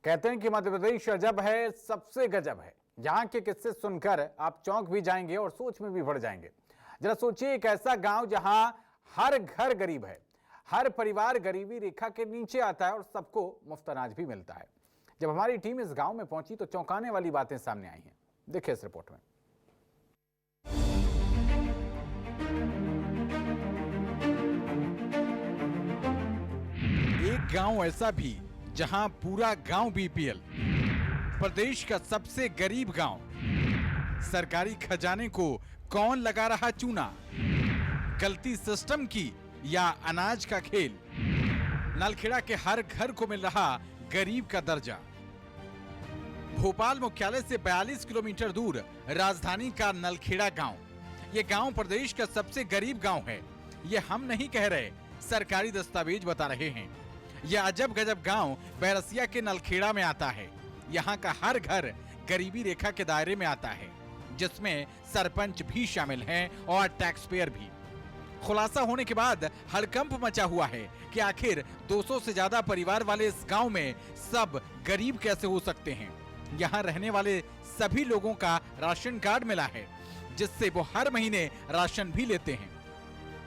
कहते हैं कि मध्य प्रदेश अजब है, सबसे गजब है। यहाँ के किस्से सुनकर आप चौंक भी जाएंगे और सोच में भी पड़ जाएंगे। जरा सोचिए, एक ऐसा गांव जहां हर घर गरीब है, हर परिवार गरीबी रेखा के नीचे आता है और सबको मुफ्त अनाज भी मिलता है। जब हमारी टीम इस गांव में पहुंची तो चौंकाने वाली बातें सामने आई हैं। देखिए इस रिपोर्ट में। एक गांव ऐसा भी जहां पूरा गांव बीपीएल, प्रदेश का सबसे गरीब गांव। सरकारी खजाने को कौन लगा रहा चूना? गलती सिस्टम की या अनाज का खेल? नलखेड़ा के हर घर को मिल रहा गरीब का दर्जा। भोपाल मुख्यालय से 42 किलोमीटर दूर राजधानी का नलखेड़ा गांव। ये गांव प्रदेश का सबसे गरीब गांव है। ये हम नहीं कह रहे, सरकारी दस्तावेज बता रहे हैं। यह अजब गजब गांव बैरसिया के नलखेड़ा में आता है। यहाँ का हर घर गरीबी रेखा के दायरे में आता है, जिसमें सरपंच भी शामिल हैं और टैक्स पेयर भी। खुलासा होने के बाद हड़कंप मचा हुआ है कि आखिर 200 से ज्यादा परिवार वाले इस गांव में सब गरीब कैसे हो सकते हैं। यहाँ रहने वाले सभी लोगों का राशन कार्ड मिला है, जिससे वो हर महीने राशन भी लेते हैं।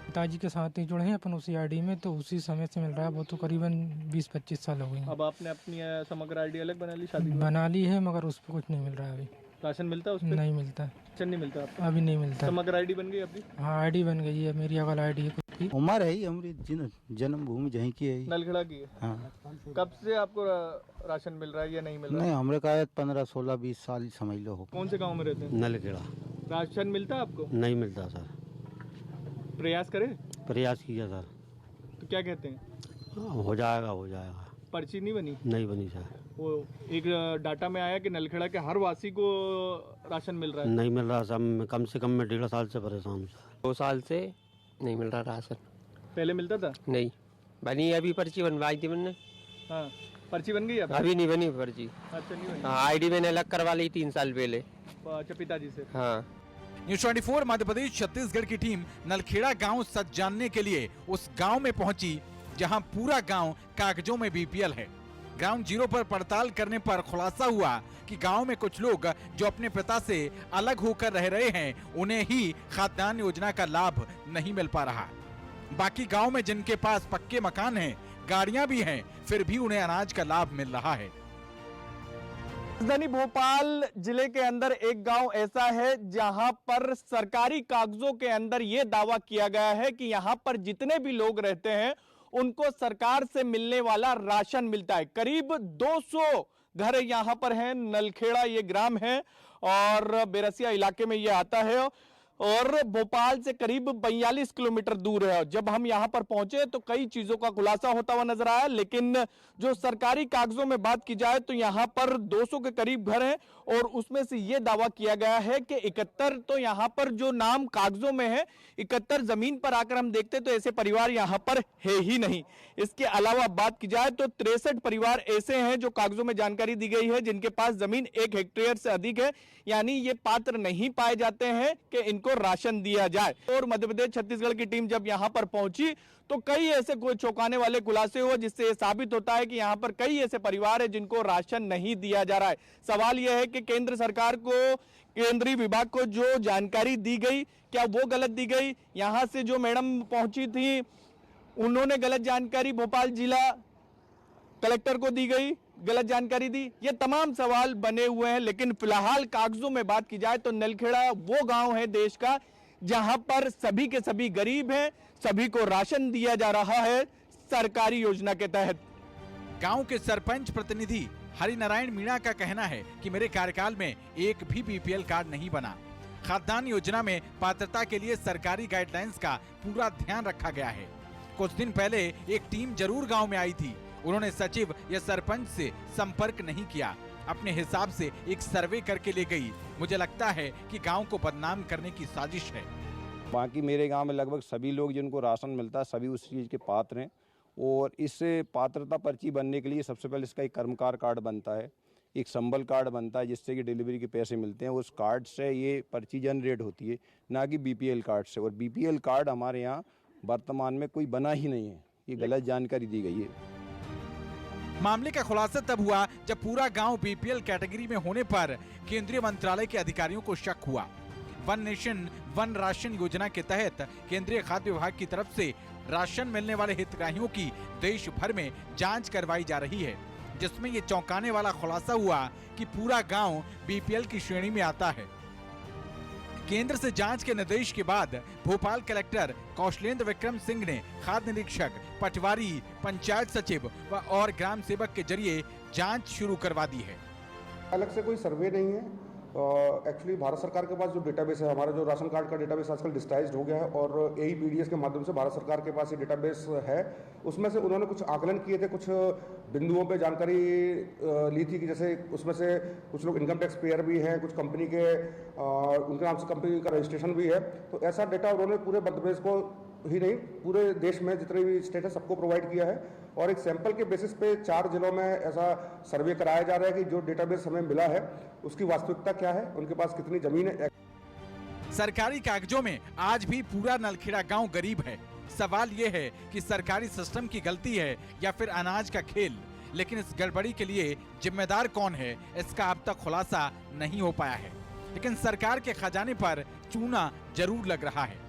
पिताजी के साथ ही जुड़े हैं अपन उसी आईडी में, तो उसी समय से मिल रहा है। वो तो करीबन 20-25 साल हो गए। अब आपने अपनी समग्र आईडी अलग बना ली? शादी बना ली है, मगर उस पर कुछ नहीं मिल रहा है अभी। राशन मिलता है उस पे? नहीं मिलता। राशन नहीं मिलता आपको? अभी नहीं मिलता। समग्र आईडी बन गई अभी? हाँ, आईडी बन गई है मेरी। अगल आईडी है खुद की। उम्र है ही हमारी, जन्मभूमि जहीं की है। नलखेड़ा की है? हाँ। कब से आपको राशन मिल रहा है या नहीं मिल रहा है? नहीं, हमरे का 15, 16, 20 साल समझ लो। कौन से गाँव में रहते हैं? नलखेड़ा। राशन मिलता है आपको? नहीं मिलता सर। प्रयास करें? प्रयास किया सर। तो क्या कहते हैं? हो जाएगा हो जाएगा। पर्ची नहीं बनी? नहीं बनी सर। वो एक डाटा में आया कि नलखेड़ा के हर वासी को राशन मिल रहा है। नहीं मिल रहा सर। कम से कम मैं 1.5 साल से परेशान हूँ सर। 2 साल से नहीं मिल रहा राशन। पहले मिलता था? नहीं बनी, अभी पर्ची बनवाई थी मैंने। हाँ, पर्ची बन गई? अभी नहीं बनी पर्ची। अच्छा, नहीं बनी। हाँ, आईडी मैंने अलग करवा ली 3 साल पहले। अच्छा, पिताजी से? हाँ। न्यूज 24 मध्य प्रदेश छत्तीसगढ़ की टीम नलखेड़ा गांव सच जानने के लिए उस गांव में पहुंची, जहां पूरा गांव कागजों में बीपीएल है। ग्राउंड जीरो पर पड़ताल करने पर खुलासा हुआ कि गांव में कुछ लोग जो अपने पिता से अलग होकर रह रहे हैं, उन्हें ही खाद्यान्न योजना का लाभ नहीं मिल पा रहा। बाकी गांव में जिनके पास पक्के मकान हैं, गाड़ियां भी हैं, फिर भी उन्हें अनाज का लाभ मिल रहा है। राजधानी भोपाल जिले के अंदर एक गांव ऐसा है जहां पर सरकारी कागजों के अंदर यह दावा किया गया है कि यहां पर जितने भी लोग रहते हैं उनको सरकार से मिलने वाला राशन मिलता है। करीब 200 घर यहां पर हैं। नलखेड़ा ये ग्राम है और बैरसिया इलाके में ये आता है और भोपाल से करीब 42 किलोमीटर दूर है। जब हम यहां पर पहुंचे तो कई चीजों का खुलासा होता हुआ नजर आया, लेकिन जो सरकारी कागजों में बात की जाए तो यहां पर 200 के करीब घर हैं और उसमें से यह दावा किया गया है कि 71 तो यहां पर जो नाम कागजों में है, 71 जमीन पर आकर हम देखते तो ऐसे परिवार यहां पर है ही नहीं। इसके अलावा बात की जाए तो 63 परिवार ऐसे हैं जो कागजों में जानकारी दी गई है जिनके पास जमीन 1 हेक्टेयर से अधिक है, यानी ये पात्र नहीं पाए जाते हैं कि इनको राशन दिया जाए। और मध्य प्रदेश छत्तीसगढ़ की टीम जब यहां पर पहुंची तो कई ऐसे कोई चौंकाने वाले खुलासे हुए, जिससे यह साबित होता है कि यहां पर कई ऐसे परिवार है जिनको राशन नहीं दिया जा रहा है। सवाल यह है कि केंद्र सरकार को, केंद्रीय विभाग को जो जानकारी दी गई, क्या वो गलत दी गई? यहां से जो मैडम पहुंची थी उन्होंने गलत जानकारी भोपाल जिला कलेक्टर को दी गई, गलत जानकारी दी। ये तमाम सवाल बने हुए हैं, लेकिन फिलहाल कागजों में बात की जाए तो नलखेड़ा वो गांव है देश का जहां पर सभी के सभी गरीब हैं, सभी को राशन दिया जा रहा है सरकारी योजना के तहत। गांव के सरपंच प्रतिनिधि हरिनारायण मीणा का कहना है कि मेरे कार्यकाल में एक भी बीपीएल कार्ड नहीं बना। खाद्यान्न योजना में पात्रता के लिए सरकारी गाइडलाइंस का पूरा ध्यान रखा गया है। कुछ दिन पहले एक टीम जरूर गांव में आई थी। उन्होंने सचिव या सरपंच से संपर्क नहीं किया, अपने हिसाब से एक सर्वे करके ले गई। मुझे लगता है कि गांव को बदनाम करने की साजिश है। बाकी मेरे गांव में लगभग सभी लोग जिनको राशन मिलता है सभी उस चीज़ के पात्र हैं और इस पात्रता पर्ची बनने के लिए सबसे पहले इसका एक कर्मकार कार्ड बनता है, एक संबल कार्ड बनता है जिससे कि डिलीवरी के पैसे मिलते हैं। उस कार्ड से ये पर्ची जनरेट होती है, ना कि बीपीएल कार्ड से। और बीपीएल कार्ड हमारे यहाँ वर्तमान में कोई बना ही नहीं है, ये गलत जानकारी दी गई है। मामले का खुलासा तब हुआ जब पूरा गांव बीपीएल कैटेगरी में होने पर केंद्रीय मंत्रालय के अधिकारियों को शक हुआ। वन नेशन वन राशन योजना के तहत केंद्रीय खाद्य विभाग की तरफ से राशन मिलने वाले हितग्राहियों की देश भर में जांच करवाई जा रही है, जिसमें ये चौंकाने वाला खुलासा हुआ कि पूरा गांव बीपीएल की श्रेणी में आता है। केंद्र से जांच के निर्देश के बाद भोपाल कलेक्टर कौशलेंद्र विक्रम सिंह ने खाद्य निरीक्षक, पटवारी, पंचायत सचिव और ग्राम सेवक के जरिए जांच शुरू करवा दी है। अलग से कोई सर्वे नहीं है। एक्चुअली भारत सरकार के पास जो डेटाबेस है, हमारा जो राशन कार्ड का डेटाबेस आजकल डिजिटाइज्ड हो गया है और AEPDS के माध्यम से भारत सरकार के पास ये डेटाबेस है। उसमें से उन्होंने कुछ आकलन किए थे, कुछ बिंदुओं पे जानकारी ली थी कि जैसे उसमें से कुछ लोग इनकम टैक्स पेयर भी हैं, कुछ कंपनी के उनके नाम से कंपनी का रजिस्ट्रेशन भी है। तो ऐसा डेटा उन्होंने पूरे मध्य प्रदेश को ही नहीं, पूरे देश में जितने भी स्टेट है सबको प्रोवाइड किया है और एक सैंपल के बेसिस पे 4 जिलों में ऐसा सर्वे कराया जा रहा है कि जो डेटाबेस हमें मिला है उसकी वास्तविकता क्या है, उनके पास कितनी जमीन है। सरकारी कागजों में आज भी पूरा नलखेड़ा गांव गरीब है। सवाल ये है कि सरकारी सिस्टम की गलती है या फिर अनाज का खेल, लेकिन इस गड़बड़ी के लिए जिम्मेदार कौन है इसका अब तक खुलासा नहीं हो पाया है। लेकिन सरकार के खजाने पर चूना जरूर लग रहा है।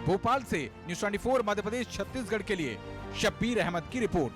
भोपाल से न्यूज़ 24 मध्य प्रदेश छत्तीसगढ़ के लिए शब्बीर अहमद की रिपोर्ट।